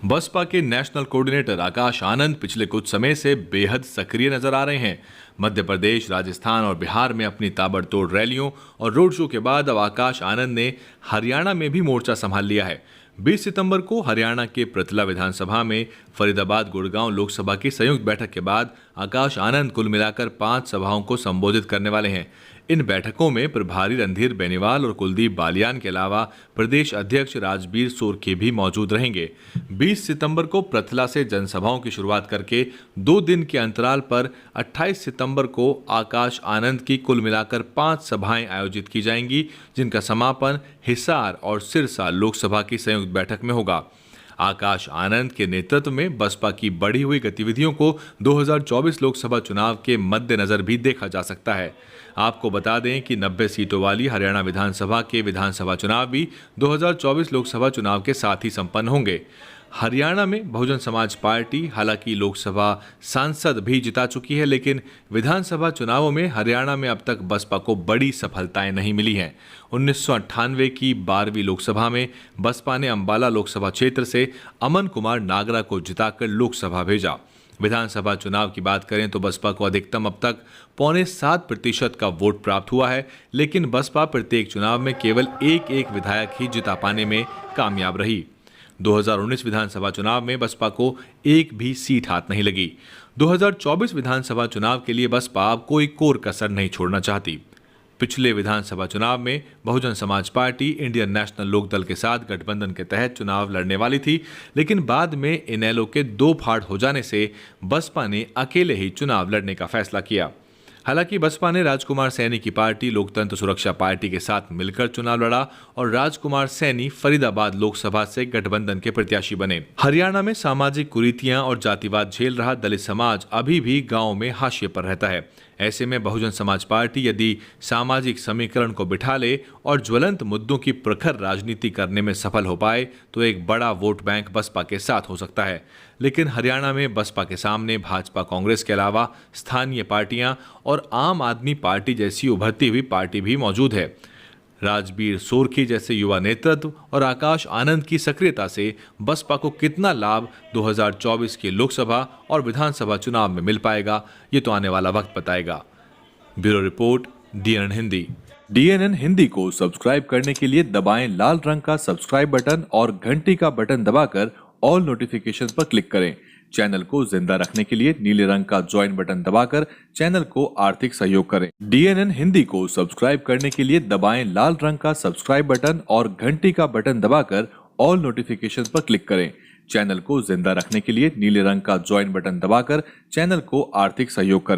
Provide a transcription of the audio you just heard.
बसपा के national coordinator Akash Anand पिछले कुछ समय से बेहद सक्रिय नजर आ रहे हैं। मध्य प्रदेश, राजस्थान और बिहार में अपनी ताबड़तोड़ रैलियों और रोड शो के बाद अब आकाश आनंद ने हरियाणा में भी मोर्चा संभाल लिया है। 20 सितंबर को हरियाणा के पृथला विधानसभा में फरीदाबाद गुड़गांव लोकसभा की संयुक्त बैठक के बाद आकाश आनंद कुल मिलाकर 5 सभाओं को संबोधित करने वाले हैं। इन बैठकों में प्रभारी रणधीर बेनीवाल और कुलदीप बालियान के अलावा प्रदेश अध्यक्ष राजबीर सोरके भी मौजूद रहेंगे। 20 सितंबर को पृथला से जनसभाओं की शुरुआत करके 2 दिन के अंतराल पर 28 सितंबर को आकाश आनंद की कुल मिलाकर 5 सभाएं आयोजित की जाएंगी, जिनका समापन हिसार और सिरसा लोकसभा की संयुक्त बैठक में होगा। आकाश आनंद के नेतृत्व में बसपा की बढ़ी हुई गतिविधियों को 2024 लोकसभा चुनाव के मद्देनजर भी देखा जा सकता है। आपको बता दें कि 90 सीटों वाली हरियाणा विधानसभा के विधानसभा चुनाव भी 2024 लोकसभा चुनाव के साथ ही संपन्न होंगे। हरियाणा में बहुजन समाज पार्टी हालांकि लोकसभा सांसद भी जिता चुकी है, लेकिन विधानसभा चुनावों में हरियाणा में अब तक बसपा को बड़ी सफलताएं नहीं मिली हैं। 1998 की 12वीं लोकसभा में बसपा ने अंबाला लोकसभा क्षेत्र से अमन कुमार नागरा को जिताकर लोकसभा भेजा। विधानसभा चुनाव की बात करें तो बसपा को अधिकतम अब तक 7.25% का वोट प्राप्त हुआ है, लेकिन बसपा प्रत्येक चुनाव में केवल एक विधायक ही जिता पाने में कामयाब रही। 2019 विधानसभा चुनाव में बसपा को एक भी सीट हाथ नहीं लगी। 2024 विधानसभा चुनाव के लिए बसपा अब कोई कोर कसर नहीं छोड़ना चाहती। पिछले विधानसभा चुनाव में Bahujan Samaj party Indian national Lokdal के साथ गठबंधन के तहत चुनाव लड़ने वाली थी, लेकिन बाद में इनेलो के 2 फाड़ हो जाने से बसपा ने अकेले ही चुनाव लड़ने का फैसला किया। हालांकि बसपा ने राजकुमार सैनी की पार्टी लोकतंत्र सुरक्षा पार्टी के साथ मिलकर चुनाव लड़ा और राजकुमार सैनी फरीदाबाद लोकसभा से गठबंधन के प्रत्याशी बने। हरियाणा में सामाजिक कुरीतियां और जातिवाद झेल रहा दलित समाज अभी भी गांव में हाशिए पर रहता है। ऐसे में बहुजन समाज पार्टी यदि सामाजिक समीकरण को बिठा ले और ज्वलंत मुद्दों की प्रखर राजनीति करने में सफल हो पाए तो एक बड़ा वोट बैंक बसपा के साथ हो सकता है। लेकिन हरियाणा में बसपा के सामने भाजपा कांग्रेस के अलावा स्थानीय पार्टियां और आम आदमी पार्टी जैसी उभरती हुई पार्टी भी मौजूद है। राजबीर सोरके जैसे युवा नेतृत्व और आकाश आनंद की सक्रियता से बसपा को कितना लाभ 2024 के लोकसभा और विधानसभा चुनाव में मिल पाएगा, ये तो आने वाला वक्त बताएगा। Bureau report, DNN Hindi. DNN Hindi को सब्सक्राइब करने के लिए दबाएं लाल रंग का सब्सक्राइब बटन और घंटी का बटन दबाकर ऑल नोटिफिकेशन पर क्लिक करें। चैनल को जिंदा रखने के लिए नीले रंग का ज्वाइन बटन दबाकर चैनल को आर्थिक सहयोग करें। DNN हिंदी को सब्सक्राइब करने के लिए दबाएं लाल रंग का सब्सक्राइब बटन और घंटी का बटन दबाकर ऑल नोटिफिकेशन पर क्लिक करें। चैनल को जिंदा रखने के लिए नीले रंग का ज्वाइन बटन दबाकर चैनल को आर्थिक सहयोग करें।